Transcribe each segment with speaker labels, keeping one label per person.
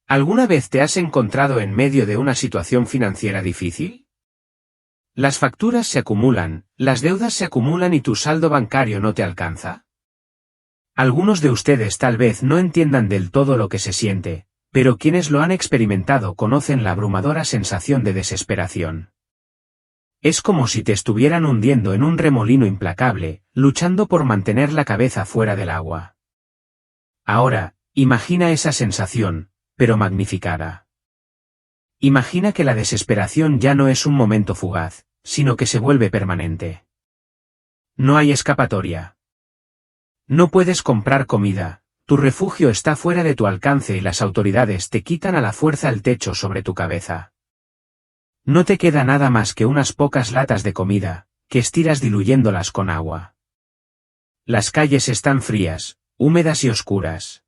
Speaker 1: ¿Alguna vez te has encontrado en medio de una situación financiera difícil? Las facturas se acumulan, las deudas se acumulan y tu saldo bancario no te alcanza. Algunos de ustedes tal vez no entiendan del todo lo que se siente, pero quienes lo han experimentado conocen la abrumadora sensación de desesperación. Es como si te estuvieran hundiendo en un remolino implacable, luchando por mantener la cabeza fuera del agua. Ahora, imagina esa sensación, pero magnificada. Imagina que la desesperación ya no es un momento fugaz, sino que se vuelve permanente. No hay escapatoria. No puedes comprar comida, tu refugio está fuera de tu alcance y las autoridades te quitan a la fuerza el techo sobre tu cabeza. No te queda nada más que unas pocas latas de comida, que estiras diluyéndolas con agua. Las calles están frías, húmedas y oscuras.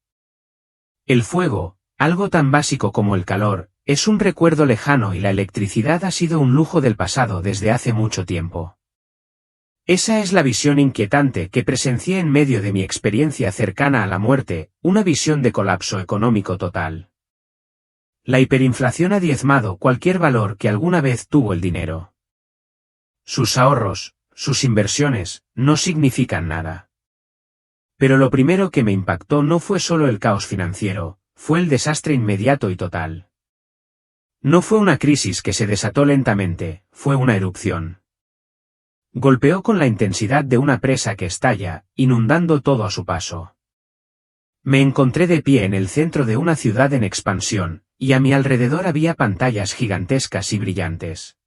Speaker 1: El fuego, algo tan básico como el calor, es un recuerdo lejano y la electricidad ha sido un lujo del pasado desde hace mucho tiempo. Esa es la visión inquietante que presencié en medio de mi experiencia cercana a la muerte, una visión de colapso económico total. La hiperinflación ha diezmado cualquier valor que alguna vez tuvo el dinero. Sus ahorros, sus inversiones, no significan nada. Pero lo primero que me impactó no fue solo el caos financiero, fue el desastre inmediato y total. No fue una crisis que se desató lentamente, fue una erupción. Golpeó con la intensidad de una presa que estalla, inundando todo a su paso. Me encontré de pie en el centro de una ciudad en expansión, y a mi alrededor había pantallas gigantescas y brillantes.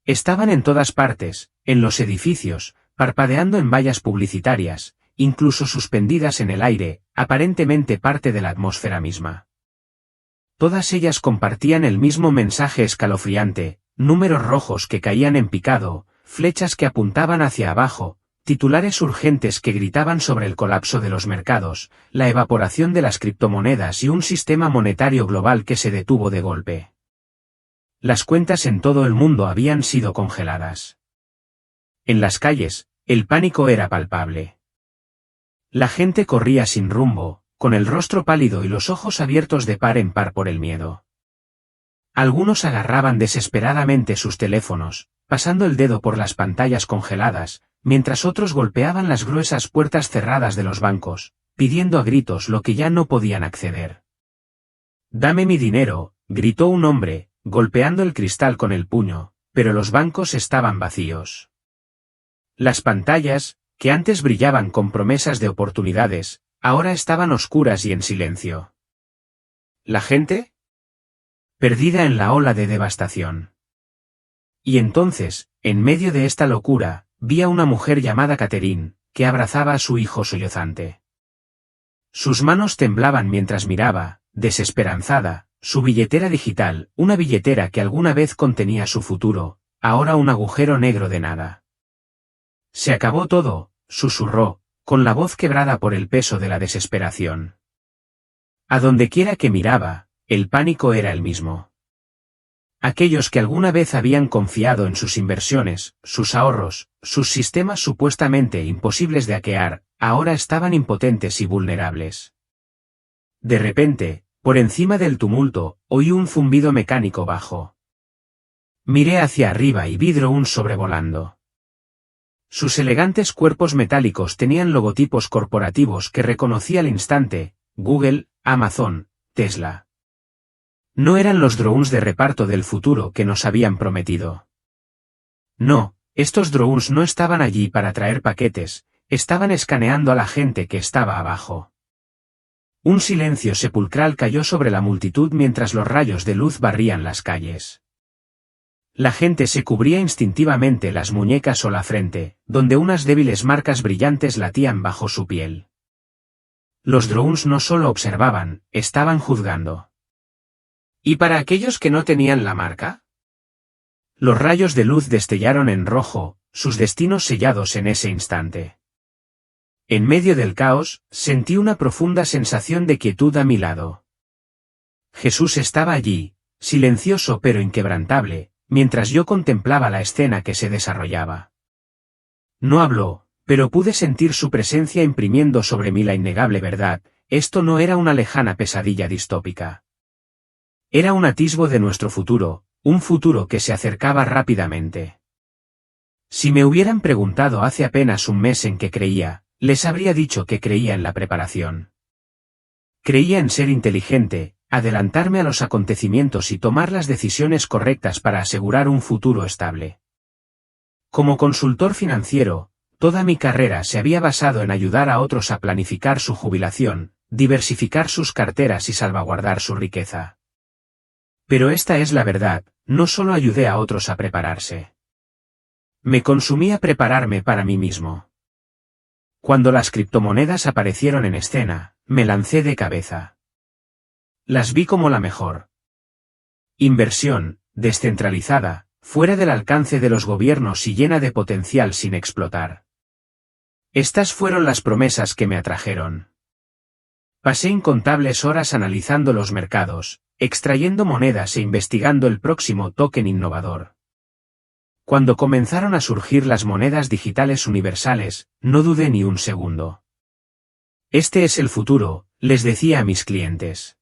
Speaker 1: Estaban en todas partes, en los edificios, parpadeando en vallas publicitarias, incluso suspendidas en el aire, aparentemente parte de la atmósfera misma. Todas ellas compartían el mismo mensaje escalofriante, números rojos que caían en picado, flechas que apuntaban hacia abajo, titulares urgentes que gritaban sobre el colapso de los mercados, la evaporación de las criptomonedas y un sistema monetario global que se detuvo de golpe. Las cuentas en todo el mundo habían sido congeladas. En las calles, el pánico era palpable. La gente corría sin rumbo, con el rostro pálido y los ojos abiertos de par en par por el miedo. Algunos agarraban desesperadamente sus teléfonos, pasando el dedo por las pantallas congeladas, mientras otros golpeaban las gruesas puertas cerradas de los bancos, pidiendo a gritos lo que ya no podían acceder. «Dame mi dinero», gritó un hombre, golpeando el cristal con el puño, pero los bancos estaban vacíos. Las pantallas, que antes brillaban con promesas de oportunidades, ahora estaban oscuras y en silencio. ¿La gente? Perdida en la ola de devastación. Y entonces, en medio de esta locura, vi a una mujer llamada Catherine, que abrazaba a su hijo sollozante. Sus manos temblaban mientras miraba, desesperanzada, su billetera digital, una billetera que alguna vez contenía su futuro, ahora un agujero negro de nada. «Se acabó todo», susurró, con la voz quebrada por el peso de la desesperación. A donde quiera que miraba, el pánico era el mismo. Aquellos que alguna vez habían confiado en sus inversiones, sus ahorros, sus sistemas supuestamente imposibles de hackear, ahora estaban impotentes y vulnerables. De repente, por encima del tumulto, oí un zumbido mecánico bajo. Miré hacia arriba y vi drones sobrevolando. Sus elegantes cuerpos metálicos tenían logotipos corporativos que reconocí al instante: Google, Amazon, Tesla. No eran los drones de reparto del futuro que nos habían prometido. No, estos drones no estaban allí para traer paquetes, estaban escaneando a la gente que estaba abajo. Un silencio sepulcral cayó sobre la multitud mientras los rayos de luz barrían las calles. La gente se cubría instintivamente las muñecas o la frente, donde unas débiles marcas brillantes latían bajo su piel. Los drones no solo observaban, estaban juzgando. ¿Y para aquellos que no tenían la marca? Los rayos de luz destellaron en rojo, sus destinos sellados en ese instante. En medio del caos, sentí una profunda sensación de quietud a mi lado. Jesús estaba allí, silencioso pero inquebrantable, mientras yo contemplaba la escena que se desarrollaba. No habló, pero pude sentir su presencia imprimiendo sobre mí la innegable verdad: esto no era una lejana pesadilla distópica. Era un atisbo de nuestro futuro, un futuro que se acercaba rápidamente. Si me hubieran preguntado hace apenas un mes en qué creía, les habría dicho que creía en la preparación. Creía en ser inteligente, adelantarme a los acontecimientos y tomar las decisiones correctas para asegurar un futuro estable. Como consultor financiero, toda mi carrera se había basado en ayudar a otros a planificar su jubilación, diversificar sus carteras y salvaguardar su riqueza. Pero esta es la verdad, no solo ayudé a otros a prepararse. Me consumía prepararme para mí mismo. Cuando las criptomonedas aparecieron en escena, me lancé de cabeza. Las vi como la mejor inversión, descentralizada, fuera del alcance de los gobiernos y llena de potencial sin explotar. Estas fueron las promesas que me atrajeron. Pasé incontables horas analizando los mercados, extrayendo monedas e investigando el próximo token innovador. Cuando comenzaron a surgir las monedas digitales universales, no dudé ni un segundo. Este es el futuro, les decía a mis clientes.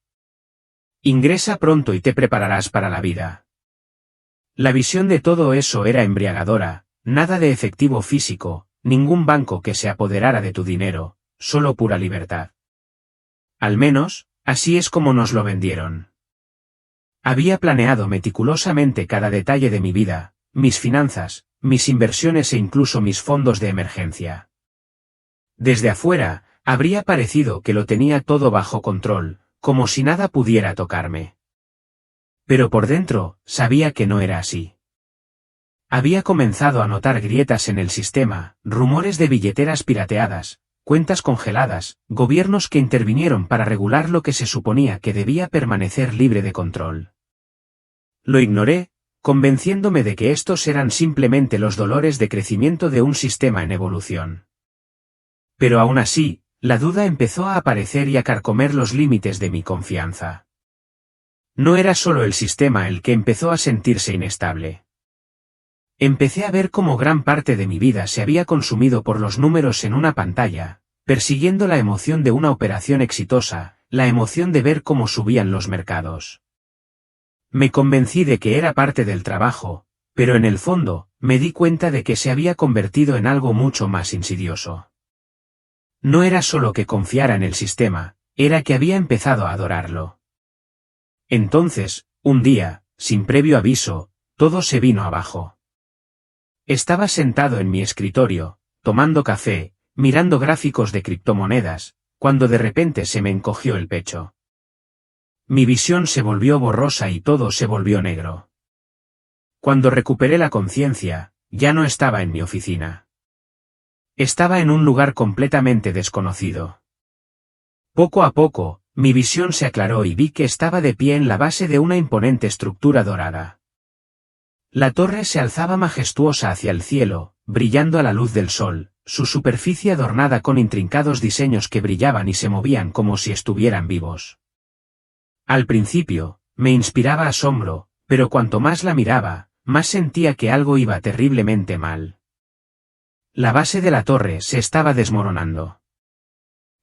Speaker 1: Ingresa pronto y te prepararás para la vida. La visión de todo eso era embriagadora, nada de efectivo físico, ningún banco que se apoderara de tu dinero, solo pura libertad. Al menos, así es como nos lo vendieron. Había planeado meticulosamente cada detalle de mi vida, mis finanzas, mis inversiones e incluso mis fondos de emergencia. Desde afuera, habría parecido que lo tenía todo bajo control, como si nada pudiera tocarme. Pero por dentro, sabía que no era así. Había comenzado a notar grietas en el sistema, rumores de billeteras pirateadas, cuentas congeladas, gobiernos que intervinieron para regular lo que se suponía que debía permanecer libre de control. Lo ignoré, convenciéndome de que estos eran simplemente los dolores de crecimiento de un sistema en evolución. Pero aún así, la duda empezó a aparecer y a carcomer los límites de mi confianza. No era solo el sistema el que empezó a sentirse inestable. Empecé a ver cómo gran parte de mi vida se había consumido por los números en una pantalla, persiguiendo la emoción de una operación exitosa, la emoción de ver cómo subían los mercados. Me convencí de que era parte del trabajo, pero en el fondo, me di cuenta de que se había convertido en algo mucho más insidioso. No era solo que confiara en el sistema, era que había empezado a adorarlo. Entonces, un día, sin previo aviso, todo se vino abajo. Estaba sentado en mi escritorio, tomando café, mirando gráficos de criptomonedas, cuando de repente se me encogió el pecho. Mi visión se volvió borrosa y todo se volvió negro. Cuando recuperé la conciencia, ya no estaba en mi oficina. Estaba en un lugar completamente desconocido. Poco a poco, mi visión se aclaró y vi que estaba de pie en la base de una imponente estructura dorada. La torre se alzaba majestuosa hacia el cielo, brillando a la luz del sol, su superficie adornada con intrincados diseños que brillaban y se movían como si estuvieran vivos. Al principio, me inspiraba asombro, pero cuanto más la miraba, más sentía que algo iba terriblemente mal. La base de la torre se estaba desmoronando.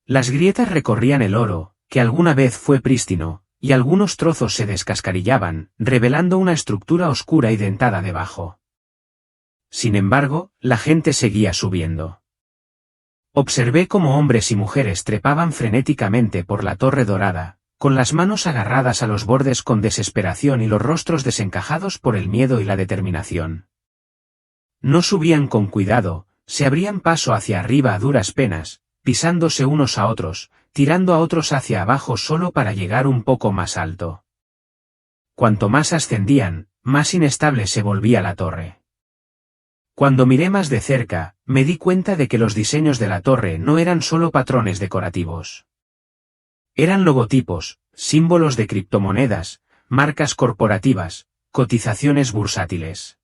Speaker 1: Las grietas recorrían el oro, que alguna vez fue prístino, y algunos trozos se descascarillaban, revelando una estructura oscura y dentada debajo. Sin embargo, la gente seguía subiendo. Observé cómo hombres y mujeres trepaban frenéticamente por la torre dorada, con las manos agarradas a los bordes con desesperación y los rostros desencajados por el miedo y la determinación. No subían con cuidado, se abrían paso hacia arriba a duras penas, pisándose unos a otros, tirando a otros hacia abajo solo para llegar un poco más alto. Cuanto más ascendían, más inestable se volvía la torre. Cuando miré más de cerca, me di cuenta de que los diseños de la torre no eran solo patrones decorativos. Eran logotipos, símbolos de criptomonedas, marcas corporativas, cotizaciones bursátiles.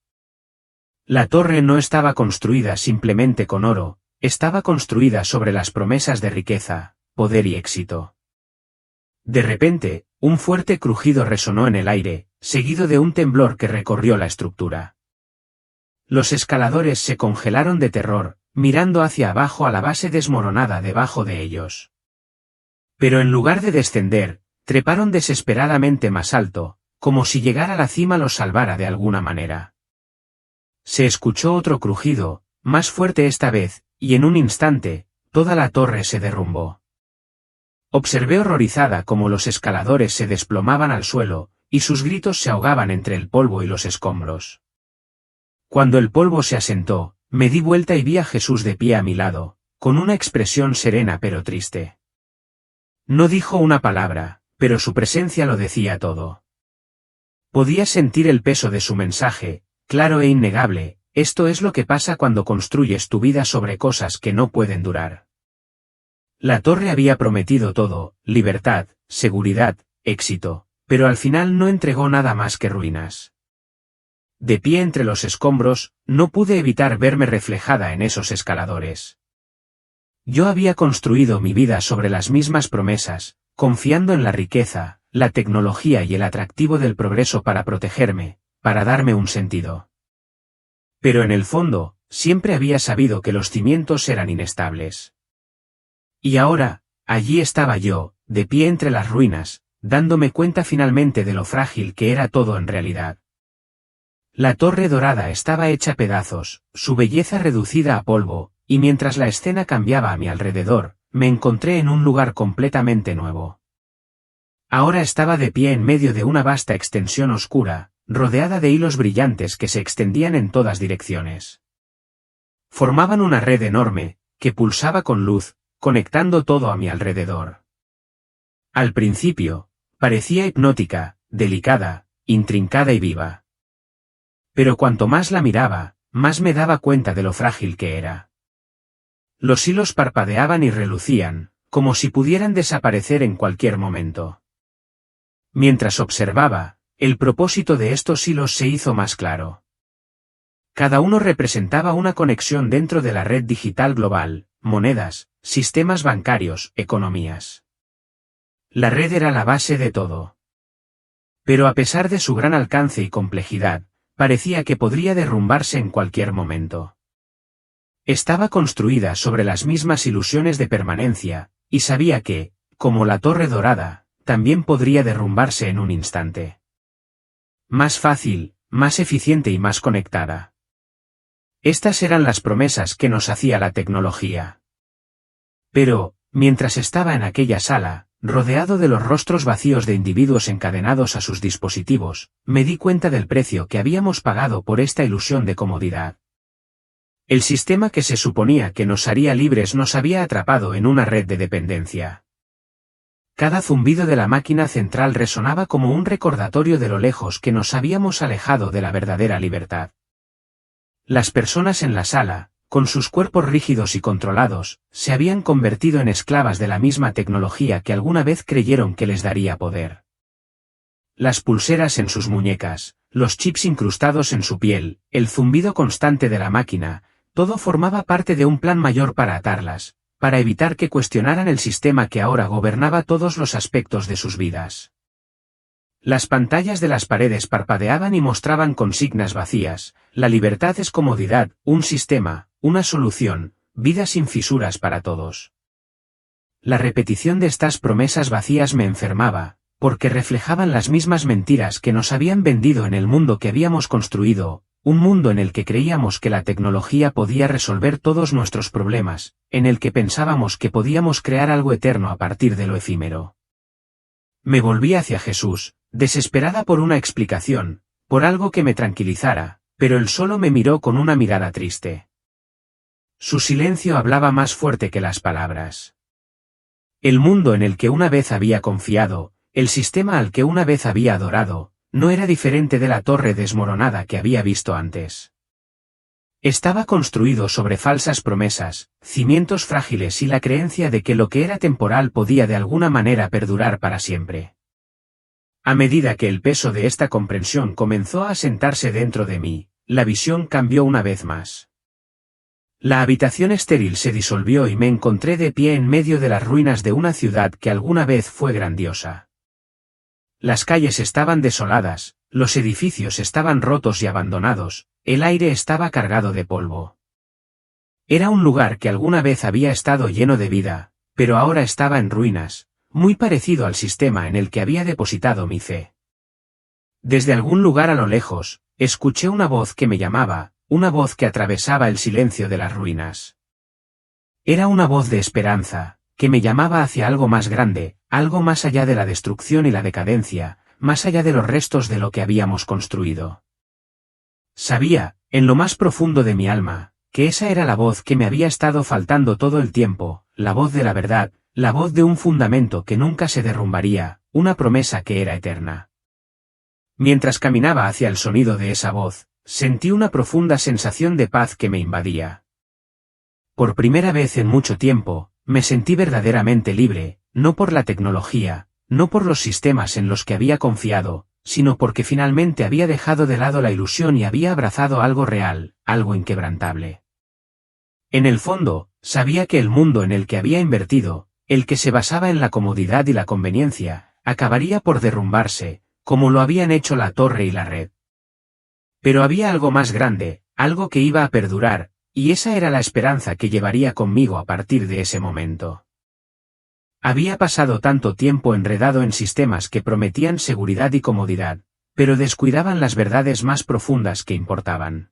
Speaker 1: La torre no estaba construida simplemente con oro, estaba construida sobre las promesas de riqueza, poder y éxito. De repente, un fuerte crujido resonó en el aire, seguido de un temblor que recorrió la estructura. Los escaladores se congelaron de terror, mirando hacia abajo a la base desmoronada debajo de ellos. Pero en lugar de descender, Treparon desesperadamente más alto, como si llegar a la cima los salvara de alguna manera. Se escuchó otro crujido, más fuerte esta vez, y en un instante, toda la torre se derrumbó. Observé horrorizada cómo los escaladores se desplomaban al suelo, y sus gritos se ahogaban entre el polvo y los escombros. Cuando el polvo se asentó, me di vuelta y vi a Jesús de pie a mi lado, con una expresión serena pero triste. No dijo una palabra, pero su presencia lo decía todo. Podía sentir el peso de su mensaje, claro e innegable: esto es lo que pasa cuando construyes tu vida sobre cosas que no pueden durar. La torre había prometido todo: libertad, seguridad, éxito, pero al final no entregó nada más que ruinas. De pie entre los escombros, no pude evitar verme reflejada en esos escaladores. Yo había construido mi vida sobre las mismas promesas, confiando en la riqueza, la tecnología y el atractivo del progreso para protegerme, para darme un sentido. Pero en el fondo, siempre había sabido que los cimientos eran inestables. Y ahora, allí estaba yo, de pie entre las ruinas, dándome cuenta finalmente de lo frágil que era todo en realidad. La torre dorada estaba hecha pedazos, su belleza reducida a polvo, y mientras la escena cambiaba a mi alrededor, me encontré en un lugar completamente nuevo. Ahora estaba de pie en medio de una vasta extensión oscura, rodeada de hilos brillantes que se extendían en todas direcciones. Formaban una red enorme, que pulsaba con luz, conectando todo a mi alrededor. Al principio, parecía hipnótica, delicada, intrincada y viva. Pero cuanto más la miraba, más me daba cuenta de lo frágil que era. Los hilos parpadeaban y relucían, como si pudieran desaparecer en cualquier momento. Mientras observaba, el propósito de estos hilos se hizo más claro. Cada uno representaba una conexión dentro de la red digital global: monedas, sistemas bancarios, economías. La red era la base de todo. Pero a pesar de su gran alcance y complejidad, parecía que podría derrumbarse en cualquier momento. Estaba construida sobre las mismas ilusiones de permanencia, y sabía que, como la torre dorada, también podría derrumbarse en un instante. Más fácil, más eficiente y más conectada. Estas eran las promesas que nos hacía la tecnología. Pero, mientras estaba en aquella sala, rodeado de los rostros vacíos de individuos encadenados a sus dispositivos, me di cuenta del precio que habíamos pagado por esta ilusión de comodidad. El sistema que se suponía que nos haría libres nos había atrapado en una red de dependencia. Cada zumbido de la máquina central resonaba como un recordatorio de lo lejos que nos habíamos alejado de la verdadera libertad. Las personas en la sala, con sus cuerpos rígidos y controlados, se habían convertido en esclavas de la misma tecnología que alguna vez creyeron que les daría poder. Las pulseras en sus muñecas, los chips incrustados en su piel, el zumbido constante de la máquina, todo formaba parte de un plan mayor para atarlas, para evitar que cuestionaran el sistema que ahora gobernaba todos los aspectos de sus vidas. Las pantallas de las paredes parpadeaban y mostraban consignas vacías: la libertad es comodidad, un sistema, una solución, vida sin fisuras para todos. La repetición de estas promesas vacías me enfermaba, porque reflejaban las mismas mentiras que nos habían vendido en el mundo que habíamos construido, un mundo en el que creíamos que la tecnología podía resolver todos nuestros problemas, en el que pensábamos que podíamos crear algo eterno a partir de lo efímero. Me volví hacia Jesús, desesperada por una explicación, por algo que me tranquilizara, pero él solo me miró con una mirada triste. Su silencio hablaba más fuerte que las palabras. El mundo en el que una vez había confiado, el sistema al que una vez había adorado, no era diferente de la torre desmoronada que había visto antes. Estaba construido sobre falsas promesas, cimientos frágiles y la creencia de que lo que era temporal podía de alguna manera perdurar para siempre. A medida que el peso de esta comprensión comenzó a asentarse dentro de mí, la visión cambió una vez más. La habitación estéril se disolvió y me encontré de pie en medio de las ruinas de una ciudad que alguna vez fue grandiosa. Las calles estaban desoladas, los edificios estaban rotos y abandonados, el aire estaba cargado de polvo. Era un lugar que alguna vez había estado lleno de vida, pero ahora estaba en ruinas, muy parecido al sistema en el que había depositado mi fe. Desde algún lugar a lo lejos, escuché una voz que me llamaba, una voz que atravesaba el silencio de las ruinas. Era una voz de esperanza, que me llamaba hacia algo más grande, algo más allá de la destrucción y la decadencia, más allá de los restos de lo que habíamos construido. Sabía, en lo más profundo de mi alma, que esa era la voz que me había estado faltando todo el tiempo, la voz de la verdad, la voz de un fundamento que nunca se derrumbaría, una promesa que era eterna. Mientras caminaba hacia el sonido de esa voz, sentí una profunda sensación de paz que me invadía. Por primera vez en mucho tiempo, me sentí verdaderamente libre, no por la tecnología, no por los sistemas en los que había confiado, sino porque finalmente había dejado de lado la ilusión y había abrazado algo real, algo inquebrantable. En el fondo, sabía que el mundo en el que había invertido, el que se basaba en la comodidad y la conveniencia, acabaría por derrumbarse, como lo habían hecho la torre y la red. Pero había algo más grande, algo que iba a perdurar, y esa era la esperanza que llevaría conmigo a partir de ese momento. Había pasado tanto tiempo enredado en sistemas que prometían seguridad y comodidad, pero descuidaban las verdades más profundas que importaban.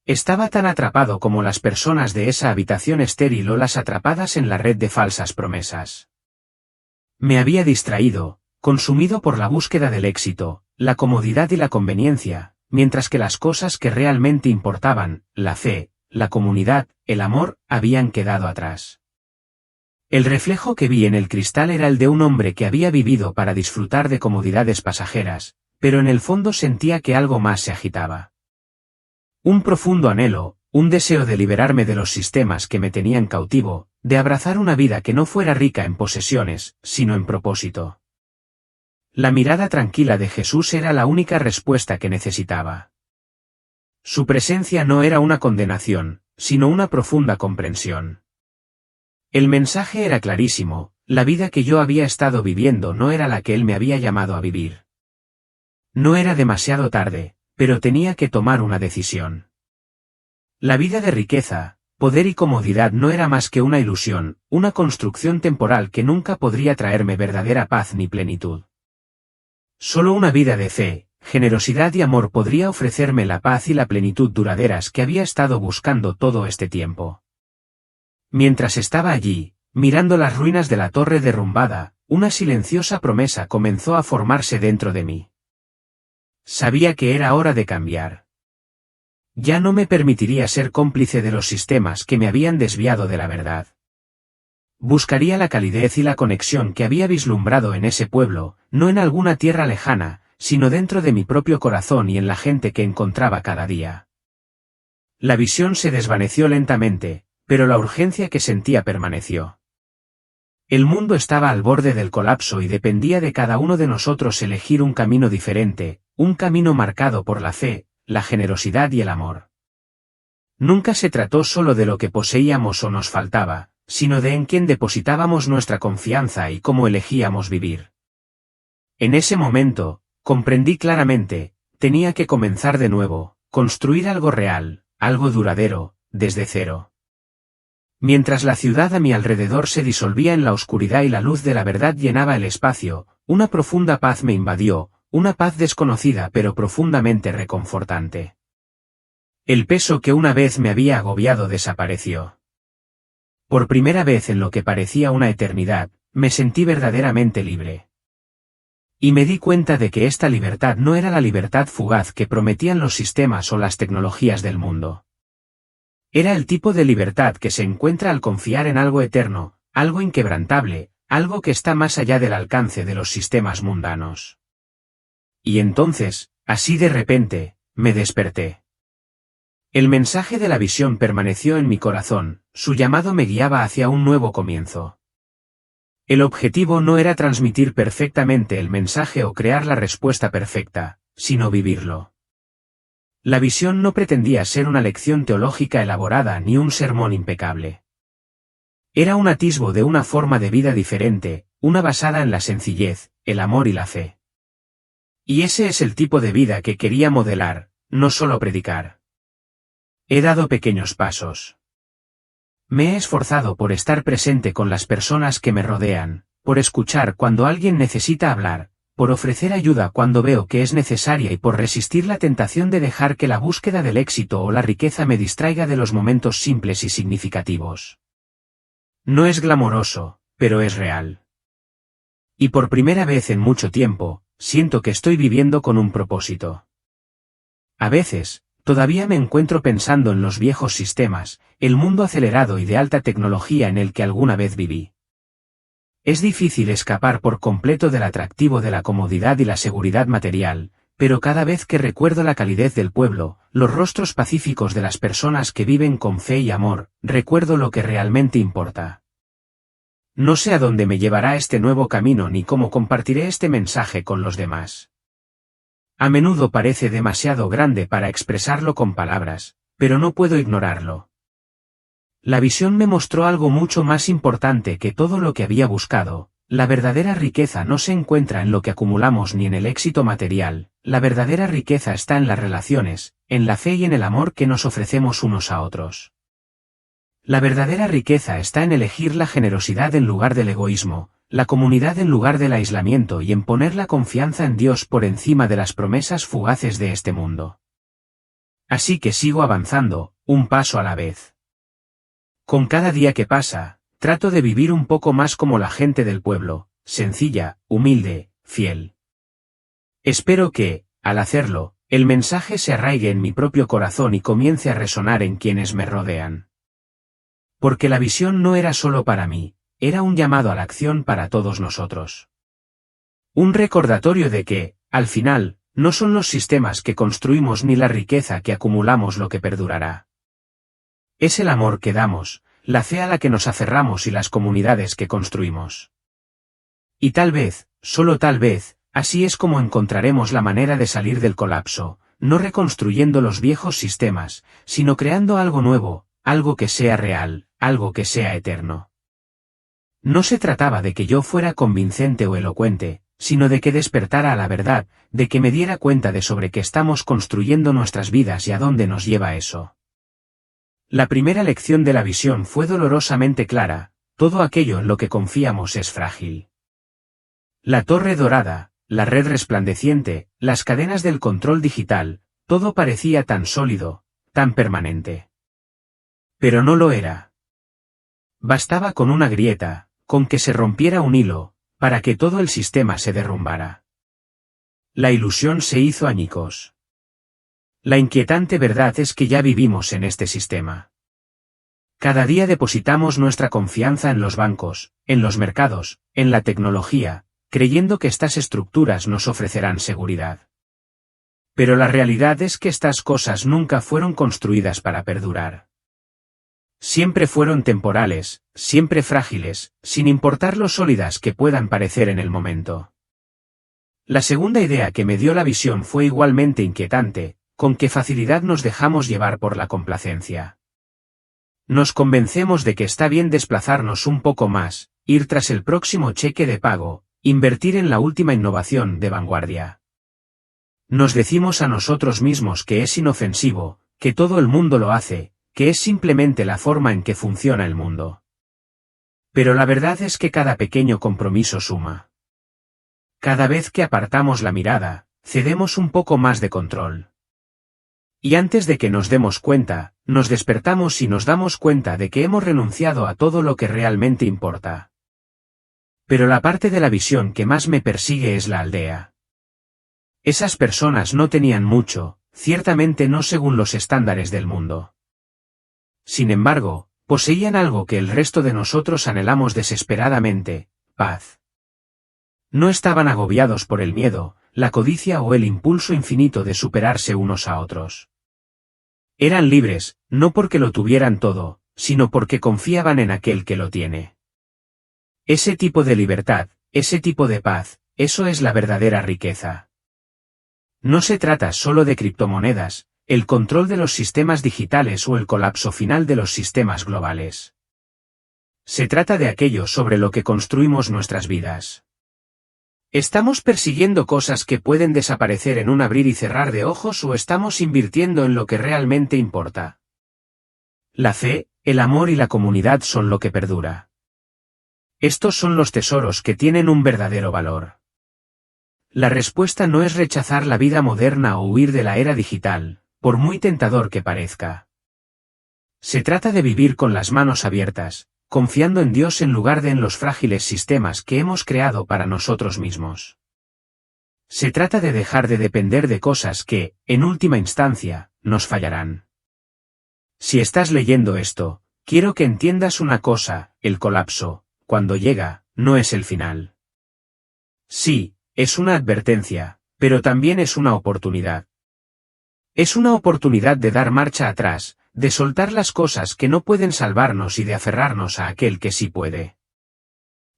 Speaker 1: Estaba tan atrapado como las personas de esa habitación estéril o las atrapadas en la red de falsas promesas. Me había distraído, consumido por la búsqueda del éxito, la comodidad y la conveniencia, mientras que las cosas que realmente importaban, la fe, la comunidad, el amor, habían quedado atrás. El reflejo que vi en el cristal era el de un hombre que había vivido para disfrutar de comodidades pasajeras, pero en el fondo sentía que algo más se agitaba. Un profundo anhelo, un deseo de liberarme de los sistemas que me tenían cautivo, de abrazar una vida que no fuera rica en posesiones, sino en propósito. La mirada tranquila de Jesús era la única respuesta que necesitaba. Su presencia no era una condenación, sino una profunda comprensión. El mensaje era clarísimo, la vida que yo había estado viviendo no era la que él me había llamado a vivir. No era demasiado tarde, pero tenía que tomar una decisión. La vida de riqueza, poder y comodidad no era más que una ilusión, una construcción temporal que nunca podría traerme verdadera paz ni plenitud. Solo una vida de fe, generosidad y amor podría ofrecerme la paz y la plenitud duraderas que había estado buscando todo este tiempo. Mientras estaba allí, mirando las ruinas de la torre derrumbada, una silenciosa promesa comenzó a formarse dentro de mí. Sabía que era hora de cambiar. Ya no me permitiría ser cómplice de los sistemas que me habían desviado de la verdad. Buscaría la calidez y la conexión que había vislumbrado en ese pueblo, no en alguna tierra lejana, sino dentro de mi propio corazón y en la gente que encontraba cada día. La visión se desvaneció lentamente, pero la urgencia que sentía permaneció. El mundo estaba al borde del colapso y dependía de cada uno de nosotros elegir un camino diferente, un camino marcado por la fe, la generosidad y el amor. Nunca se trató solo de lo que poseíamos o nos faltaba, sino de en quién depositábamos nuestra confianza y cómo elegíamos vivir. En ese momento, comprendí claramente, tenía que comenzar de nuevo, construir algo real, algo duradero, desde cero. Mientras la ciudad a mi alrededor se disolvía en la oscuridad y la luz de la verdad llenaba el espacio, una profunda paz me invadió, una paz desconocida pero profundamente reconfortante. El peso que una vez me había agobiado desapareció. Por primera vez en lo que parecía una eternidad, me sentí verdaderamente libre. Y me di cuenta de que esta libertad no era la libertad fugaz que prometían los sistemas o las tecnologías del mundo. Era el tipo de libertad que se encuentra al confiar en algo eterno, algo inquebrantable, algo que está más allá del alcance de los sistemas mundanos. Y entonces, así de repente, me desperté. El mensaje de la visión permaneció en mi corazón, su llamado me guiaba hacia un nuevo comienzo. El objetivo no era transmitir perfectamente el mensaje o crear la respuesta perfecta, sino vivirlo. La visión no pretendía ser una lección teológica elaborada ni un sermón impecable. Era un atisbo de una forma de vida diferente, una basada en la sencillez, el amor y la fe. Y ese es el tipo de vida que quería modelar, no solo predicar. He dado pequeños pasos. Me he esforzado por estar presente con las personas que me rodean, por escuchar cuando alguien necesita hablar, por ofrecer ayuda cuando veo que es necesaria y por resistir la tentación de dejar que la búsqueda del éxito o la riqueza me distraiga de los momentos simples y significativos. No es glamoroso, pero es real. Y por primera vez en mucho tiempo, siento que estoy viviendo con un propósito. A veces, todavía me encuentro pensando en los viejos sistemas, el mundo acelerado y de alta tecnología en el que alguna vez viví. Es difícil escapar por completo del atractivo de la comodidad y la seguridad material, pero cada vez que recuerdo la calidez del pueblo, los rostros pacíficos de las personas que viven con fe y amor, recuerdo lo que realmente importa. No sé a dónde me llevará este nuevo camino ni cómo compartiré este mensaje con los demás. A menudo parece demasiado grande para expresarlo con palabras, pero no puedo ignorarlo. La visión me mostró algo mucho más importante que todo lo que había buscado. La verdadera riqueza no se encuentra en lo que acumulamos ni en el éxito material, la verdadera riqueza está en las relaciones, en la fe y en el amor que nos ofrecemos unos a otros. La verdadera riqueza está en elegir la generosidad en lugar del egoísmo, la comunidad en lugar del aislamiento y en poner la confianza en Dios por encima de las promesas fugaces de este mundo. Así que sigo avanzando, un paso a la vez. Con cada día que pasa, trato de vivir un poco más como la gente del pueblo, sencilla, humilde, fiel. Espero que, al hacerlo, el mensaje se arraigue en mi propio corazón y comience a resonar en quienes me rodean. Porque la visión no era solo para mí, era un llamado a la acción para todos nosotros. Un recordatorio de que, al final, no son los sistemas que construimos ni la riqueza que acumulamos lo que perdurará. Es el amor que damos, la fe a la que nos aferramos y las comunidades que construimos. Y tal vez, solo tal vez, así es como encontraremos la manera de salir del colapso, no reconstruyendo los viejos sistemas, sino creando algo nuevo, algo que sea real, algo que sea eterno. No se trataba de que yo fuera convincente o elocuente, sino de que despertara a la verdad, de que me diera cuenta de sobre qué estamos construyendo nuestras vidas y a dónde nos lleva eso. La primera lección de la visión fue dolorosamente clara, todo aquello en lo que confiamos es frágil. La torre dorada, la red resplandeciente, las cadenas del control digital, todo parecía tan sólido, tan permanente. Pero no lo era. Bastaba con una grieta, con que se rompiera un hilo, para que todo el sistema se derrumbara. La ilusión se hizo añicos. La inquietante verdad es que ya vivimos en este sistema. Cada día depositamos nuestra confianza en los bancos, en los mercados, en la tecnología, creyendo que estas estructuras nos ofrecerán seguridad. Pero la realidad es que estas cosas nunca fueron construidas para perdurar. Siempre fueron temporales, siempre frágiles, sin importar lo sólidas que puedan parecer en el momento. La segunda idea que me dio la visión fue igualmente inquietante, con qué facilidad nos dejamos llevar por la complacencia. Nos convencemos de que está bien desplazarnos un poco más, ir tras el próximo cheque de pago, invertir en la última innovación de vanguardia. Nos decimos a nosotros mismos que es inofensivo, que todo el mundo lo hace, que es simplemente la forma en que funciona el mundo. Pero la verdad es que cada pequeño compromiso suma. Cada vez que apartamos la mirada, cedemos un poco más de control. Y antes de que nos demos cuenta, nos despertamos y nos damos cuenta de que hemos renunciado a todo lo que realmente importa. Pero la parte de la visión que más me persigue es la aldea. Esas personas no tenían mucho, ciertamente no según los estándares del mundo. Sin embargo, poseían algo que el resto de nosotros anhelamos desesperadamente: paz. No estaban agobiados por el miedo, la codicia o el impulso infinito de superarse unos a otros. Eran libres, no porque lo tuvieran todo, sino porque confiaban en aquel que lo tiene. Ese tipo de libertad, ese tipo de paz, eso es la verdadera riqueza. No se trata solo de criptomonedas, el control de los sistemas digitales o el colapso final de los sistemas globales. Se trata de aquello sobre lo que construimos nuestras vidas. ¿Estamos persiguiendo cosas que pueden desaparecer en un abrir y cerrar de ojos o estamos invirtiendo en lo que realmente importa? La fe, el amor y la comunidad son lo que perdura. Estos son los tesoros que tienen un verdadero valor. La respuesta no es rechazar la vida moderna o huir de la era digital, por muy tentador que parezca. Se trata de vivir con las manos abiertas, confiando en Dios en lugar de en los frágiles sistemas que hemos creado para nosotros mismos. Se trata de dejar de depender de cosas que, en última instancia, nos fallarán. Si estás leyendo esto, quiero que entiendas una cosa: el colapso, cuando llega, no es el final. Sí, es una advertencia, pero también es una oportunidad. Es una oportunidad de dar marcha atrás, de soltar las cosas que no pueden salvarnos y de aferrarnos a aquel que sí puede.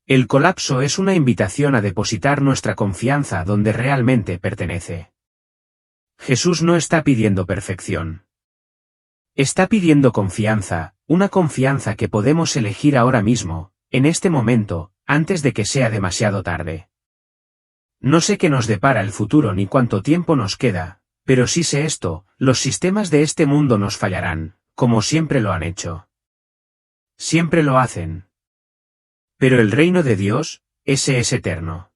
Speaker 1: El colapso es una invitación a depositar nuestra confianza donde realmente pertenece. Jesús no está pidiendo perfección. Está pidiendo confianza, una confianza que podemos elegir ahora mismo, en este momento, antes de que sea demasiado tarde. No sé qué nos depara el futuro ni cuánto tiempo nos queda, pero sí sé esto: los sistemas de este mundo nos fallarán, como siempre lo han hecho. Siempre lo hacen. Pero el reino de Dios, ese es eterno.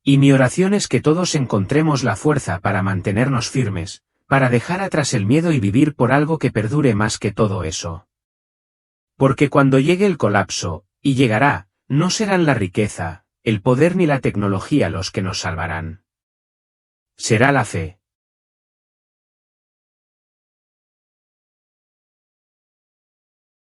Speaker 1: Y mi oración es que todos encontremos la fuerza para mantenernos firmes, para dejar atrás el miedo y vivir por algo que perdure más que todo eso. Porque cuando llegue el colapso, y llegará, no serán la riqueza, el poder ni la tecnología los que nos salvarán. Será la fe.